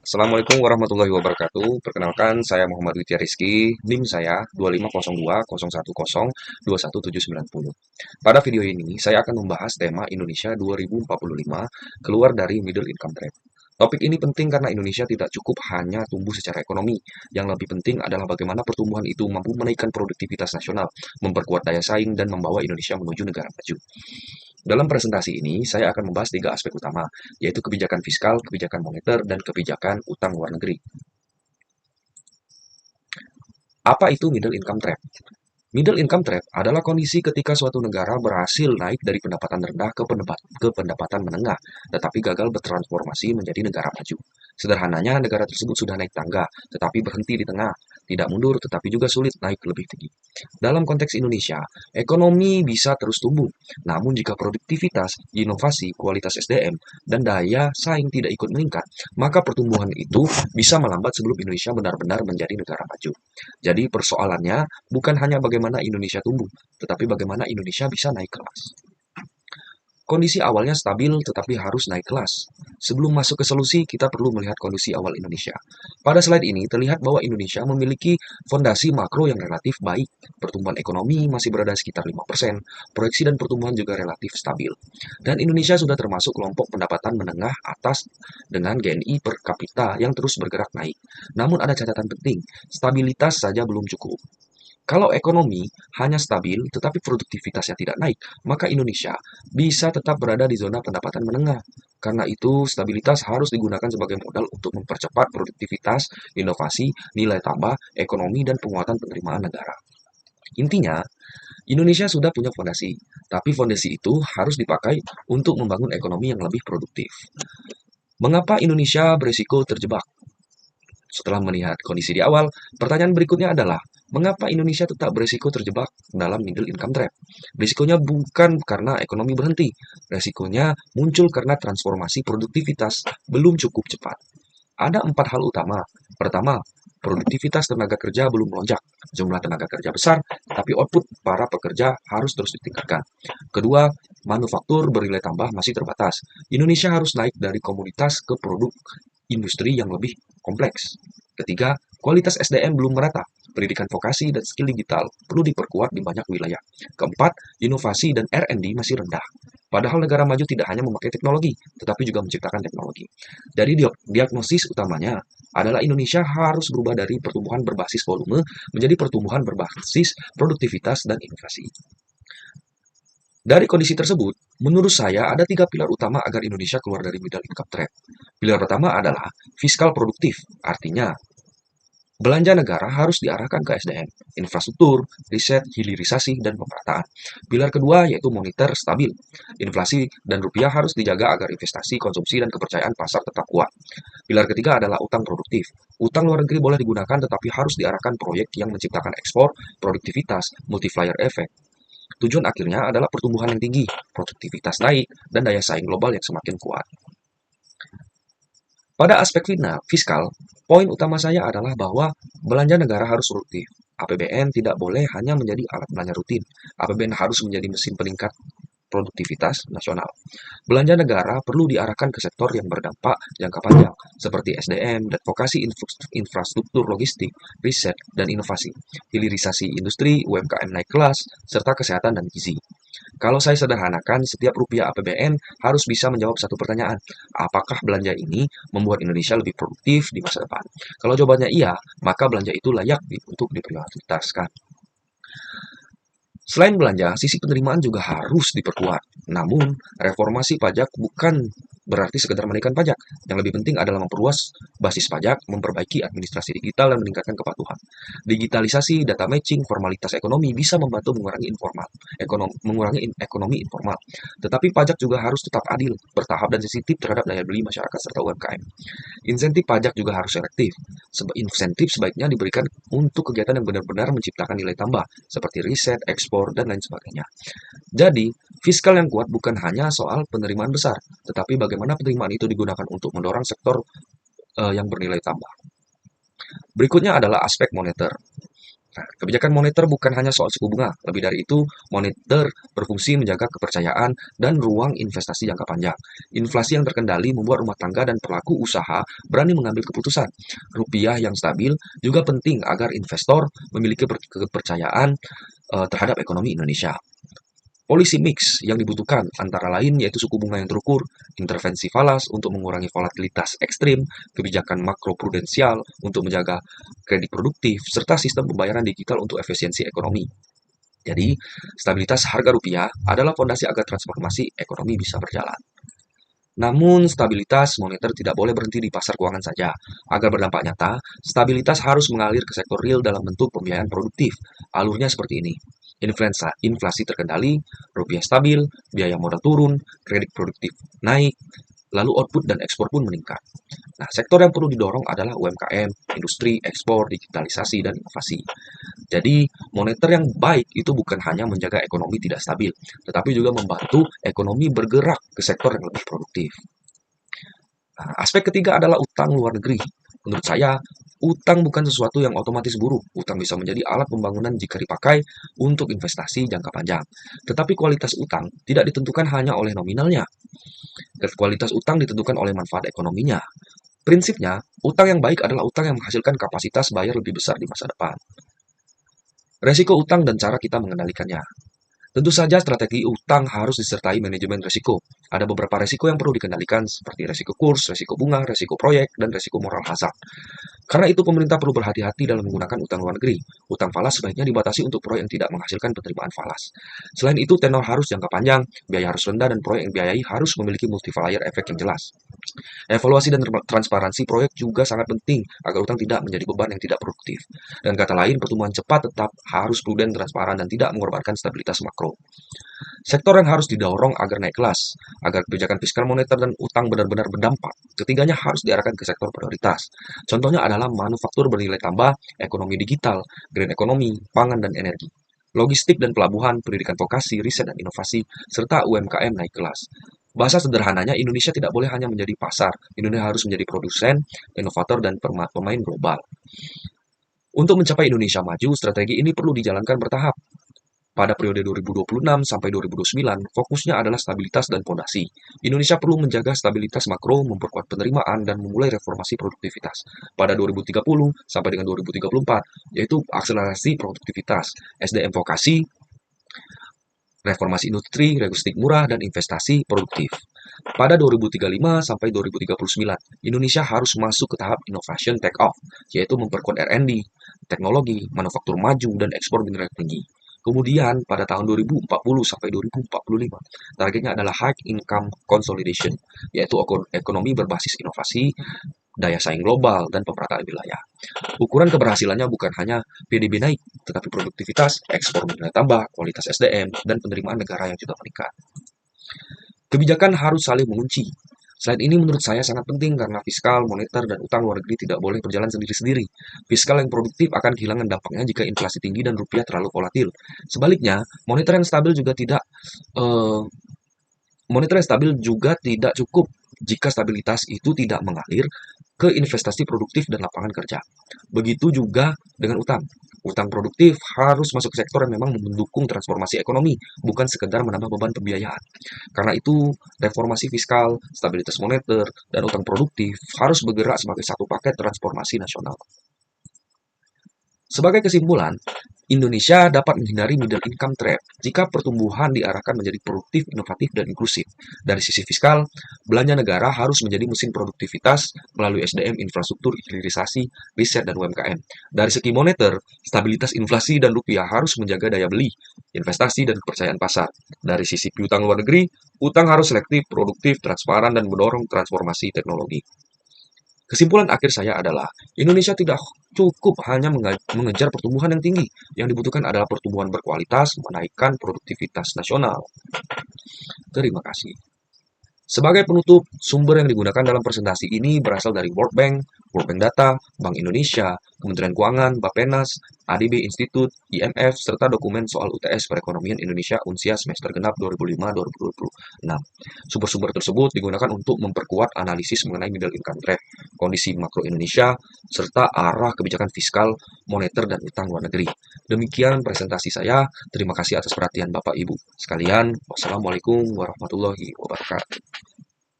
Assalamualaikum warahmatullahi wabarakatuh. Perkenalkan, saya Muhammad Widya Rizky. NIM saya 250201021790. Pada video ini, saya akan membahas tema Indonesia 2045 keluar dari Middle Income Trap. Topik ini penting karena Indonesia tidak cukup hanya tumbuh secara ekonomi. Yang lebih penting adalah bagaimana pertumbuhan itu mampu menaikkan produktivitas nasional, memperkuat daya saing, dan membawa Indonesia menuju negara maju. Dalam presentasi ini, saya akan membahas tiga aspek utama, yaitu kebijakan fiskal, kebijakan moneter, dan kebijakan utang luar negeri. Apa itu middle income trap? Middle income trap adalah kondisi ketika suatu negara berhasil naik dari pendapatan rendah ke pendapatan menengah, tetapi gagal bertransformasi menjadi negara maju. Sederhananya, negara tersebut sudah naik tangga, tetapi berhenti di tengah, tidak mundur, tetapi juga sulit naik lebih tinggi. Dalam konteks Indonesia, ekonomi bisa terus tumbuh, namun jika produktivitas, inovasi, kualitas SDM, dan daya saing tidak ikut meningkat, maka pertumbuhan itu bisa melambat sebelum Indonesia benar-benar menjadi negara maju. Jadi persoalannya bukan hanya bagaimana Indonesia tumbuh, tetapi bagaimana Indonesia bisa naik kelas. Kondisi awalnya stabil tetapi harus naik kelas. Sebelum masuk ke solusi, kita perlu melihat kondisi awal Indonesia. Pada slide ini terlihat bahwa Indonesia memiliki fondasi makro yang relatif baik. Pertumbuhan ekonomi masih berada sekitar 5%, proyeksi dan pertumbuhan juga relatif stabil. Dan Indonesia sudah termasuk kelompok pendapatan menengah atas dengan GNI per kapita yang terus bergerak naik. Namun ada catatan penting, stabilitas saja belum cukup. Kalau ekonomi hanya stabil tetapi produktivitasnya tidak naik, maka Indonesia bisa tetap berada di zona pendapatan menengah. Karena itu, stabilitas harus digunakan sebagai modal untuk mempercepat produktivitas, inovasi, nilai tambah, ekonomi, dan penguatan penerimaan negara. Intinya, Indonesia sudah punya fondasi, tapi fondasi itu harus dipakai untuk membangun ekonomi yang lebih produktif. Mengapa Indonesia berisiko terjebak? Setelah melihat kondisi di awal, pertanyaan berikutnya adalah, mengapa Indonesia tetap berisiko terjebak dalam middle income trap? Risikonya bukan karena ekonomi berhenti, risikonya muncul karena transformasi produktivitas belum cukup cepat. Ada empat hal utama. Pertama, produktivitas tenaga kerja belum melonjak. Jumlah tenaga kerja besar, tapi output para pekerja harus terus ditingkatkan. Kedua, manufaktur bernilai tambah masih terbatas. Indonesia harus naik dari komoditas ke produk industri yang lebih kompleks. Ketiga, kualitas SDM belum merata. Pendidikan vokasi dan skill digital perlu diperkuat di banyak wilayah. Keempat, inovasi dan R&D masih rendah. Padahal negara maju tidak hanya memakai teknologi, tetapi juga menciptakan teknologi. Dari diagnosis utamanya adalah Indonesia harus berubah dari pertumbuhan berbasis volume menjadi pertumbuhan berbasis produktivitas dan inovasi. Dari kondisi tersebut, menurut saya ada tiga pilar utama agar Indonesia keluar dari middle income trap. Pilar pertama adalah fiskal produktif, artinya belanja negara harus diarahkan ke SDM, infrastruktur, riset, hilirisasi, dan pemerataan. Pilar kedua yaitu moneter stabil. Inflasi dan rupiah harus dijaga agar investasi, konsumsi, dan kepercayaan pasar tetap kuat. Pilar ketiga adalah utang produktif. Utang luar negeri boleh digunakan tetapi harus diarahkan proyek yang menciptakan ekspor, produktivitas, multiplier effect. Tujuan akhirnya adalah pertumbuhan yang tinggi, produktivitas naik, dan daya saing global yang semakin kuat. Pada aspek fiskal, poin utama saya adalah bahwa belanja negara harus produktif. APBN tidak boleh hanya menjadi alat belanja rutin. APBN harus menjadi mesin peningkat produktivitas nasional. Belanja negara perlu diarahkan ke sektor yang berdampak jangka panjang, seperti SDM dan vokasi infrastruktur logistik, riset, dan inovasi, hilirisasi industri, UMKM naik kelas, serta kesehatan dan gizi. Kalau saya sederhanakan, setiap rupiah APBN harus bisa menjawab satu pertanyaan, apakah belanja ini membuat Indonesia lebih produktif di masa depan? Kalau jawabannya iya, maka belanja itu layak untuk diprioritaskan. Selain belanja, sisi penerimaan juga harus diperkuat. Namun, reformasi pajak bukan berarti sekedar menaikkan pajak. Yang lebih penting adalah memperluas basis pajak, memperbaiki administrasi digital, dan meningkatkan kepatuhan. Digitalisasi, data matching, formalitas ekonomi bisa membantu mengurangi ekonomi informal. Tetapi pajak juga harus tetap adil, bertahap, dan sensitif terhadap daya beli masyarakat serta UMKM. Insentif pajak juga harus selektif. Insentif sebaiknya diberikan untuk kegiatan yang benar-benar menciptakan nilai tambah, seperti riset, ekspor, dan lain sebagainya. Jadi, fiskal yang kuat bukan hanya soal penerimaan besar, tetapi bagaimana penerimaan itu digunakan untuk mendorong sektor yang bernilai tambah. Berikutnya adalah aspek moneter. Nah, kebijakan moneter bukan hanya soal suku bunga. Lebih dari itu, moneter berfungsi menjaga kepercayaan dan ruang investasi jangka panjang. Inflasi yang terkendali membuat rumah tangga dan pelaku usaha berani mengambil keputusan. Rupiah yang stabil juga penting agar investor memiliki kepercayaan terhadap ekonomi Indonesia. Polisi mix yang dibutuhkan antara lain yaitu suku bunga yang terukur, intervensi falas untuk mengurangi volatilitas ekstrim, kebijakan makroprudensial untuk menjaga kredit produktif, serta sistem pembayaran digital untuk efisiensi ekonomi. Jadi, stabilitas harga rupiah adalah fondasi agar transformasi ekonomi bisa berjalan. Namun, stabilitas moneter tidak boleh berhenti di pasar keuangan saja. Agar berdampak nyata, stabilitas harus mengalir ke sektor real dalam bentuk pembiayaan produktif. Alurnya seperti ini. Inflasi terkendali, rupiah stabil, biaya modal turun, kredit produktif naik, lalu output dan ekspor pun meningkat. Nah, sektor yang perlu didorong adalah UMKM, industri, ekspor, digitalisasi, dan inovasi. Jadi, moneter yang baik itu bukan hanya menjaga ekonomi tidak stabil, tetapi juga membantu ekonomi bergerak ke sektor yang lebih produktif. Nah, aspek ketiga adalah utang luar negeri. Menurut saya, utang bukan sesuatu yang otomatis buruk. Utang bisa menjadi alat pembangunan jika dipakai untuk investasi jangka panjang. Tetapi kualitas utang tidak ditentukan hanya oleh nominalnya. Kualitas utang ditentukan oleh manfaat ekonominya. Prinsipnya, utang yang baik adalah utang yang menghasilkan kapasitas bayar lebih besar di masa depan. Resiko utang dan cara kita mengendalikannya. Tentu saja strategi utang harus disertai manajemen risiko. Ada beberapa risiko yang perlu dikendalikan seperti risiko kurs, risiko bunga, risiko proyek, dan risiko moral hazard. Karena itu pemerintah perlu berhati-hati dalam menggunakan utang luar negeri. Utang falas sebaiknya dibatasi untuk proyek yang tidak menghasilkan penerimaan falas. Selain itu, tenor harus jangka panjang, biaya harus rendah, dan proyek yang biayai harus memiliki multiplier efek yang jelas. Evaluasi dan transparansi proyek juga sangat penting agar utang tidak menjadi beban yang tidak produktif. Dan kata lain, pertumbuhan cepat tetap harus prudent, transparan, dan tidak mengorbankan stabilitas makro. Sektor yang harus didorong agar naik kelas, agar kebijakan fiskal moneter dan utang benar-benar berdampak. Ketiganya harus diarahkan ke sektor prioritas. Contohnya adalah manufaktur bernilai tambah, ekonomi digital, green economy, pangan dan energi, logistik dan pelabuhan, pendidikan vokasi, riset dan inovasi, serta UMKM naik kelas. Bahasa sederhananya, Indonesia tidak boleh hanya menjadi pasar. Indonesia harus menjadi produsen, inovator, dan pemain global. Untuk mencapai Indonesia maju, strategi ini perlu dijalankan bertahap. Pada periode 2026 sampai 2029, fokusnya adalah stabilitas dan fondasi. Indonesia perlu menjaga stabilitas makro, memperkuat penerimaan, dan memulai reformasi produktivitas. Pada 2030 sampai dengan 2034, yaitu akselerasi produktivitas, SDM vokasi, reformasi industri, logistik murah, dan investasi produktif. Pada 2035 sampai 2039, Indonesia harus masuk ke tahap innovation take-off, yaitu memperkuat R&D, teknologi, manufaktur maju, dan ekspor mineral tinggi. Kemudian pada tahun 2040 sampai 2045, targetnya adalah high income consolidation, yaitu ekonomi berbasis inovasi, daya saing global, dan pemerataan wilayah. Ukuran keberhasilannya bukan hanya PDB naik, tetapi produktivitas, ekspor nilai tambah, kualitas SDM, dan penerimaan negara yang juga meningkat. Kebijakan harus saling mengunci. Selain ini menurut saya sangat penting karena fiskal, moneter, dan utang luar negeri tidak boleh berjalan sendiri-sendiri. Fiskal yang produktif akan kehilangan dampaknya jika inflasi tinggi dan rupiah terlalu volatil. Sebaliknya, moneter yang stabil eh, juga tidak cukup jika stabilitas itu tidak mengalir ke investasi produktif dan lapangan kerja. Begitu juga dengan utang. Utang produktif harus masuk ke sektor yang memang mendukung transformasi ekonomi, bukan sekedar menambah beban pembiayaan. Karena itu, reformasi fiskal, stabilitas moneter, dan utang produktif harus bergerak sebagai satu paket transformasi nasional. Sebagai kesimpulan, Indonesia dapat menghindari middle income trap jika pertumbuhan diarahkan menjadi produktif, inovatif, dan inklusif. Dari sisi fiskal, belanja negara harus menjadi mesin produktivitas melalui SDM, infrastruktur, hilirisasi, riset, dan UMKM. Dari segi moneter, stabilitas inflasi dan rupiah harus menjaga daya beli, investasi, dan kepercayaan pasar. Dari sisi piutang luar negeri, utang harus selektif, produktif, transparan, dan mendorong transformasi teknologi. Kesimpulan akhir saya adalah, Indonesia tidak cukup hanya mengejar pertumbuhan yang tinggi. Yang dibutuhkan adalah pertumbuhan berkualitas, menaikkan produktivitas nasional. Terima kasih. Sebagai penutup, sumber yang digunakan dalam presentasi ini berasal dari World Bank Data, Bank Indonesia, Kementerian Keuangan, Bappenas, ADB Institute, IMF, serta dokumen soal UTS Perekonomian Indonesia Unsia semester genap 2005-2026. Sumber-sumber tersebut digunakan untuk memperkuat analisis mengenai middle income trap. kondisi makro Indonesia, serta arah kebijakan fiskal, moneter, dan utang luar negeri. Demikian presentasi saya. Terima kasih atas perhatian Bapak Ibu sekalian. Wassalamualaikum warahmatullahi wabarakatuh.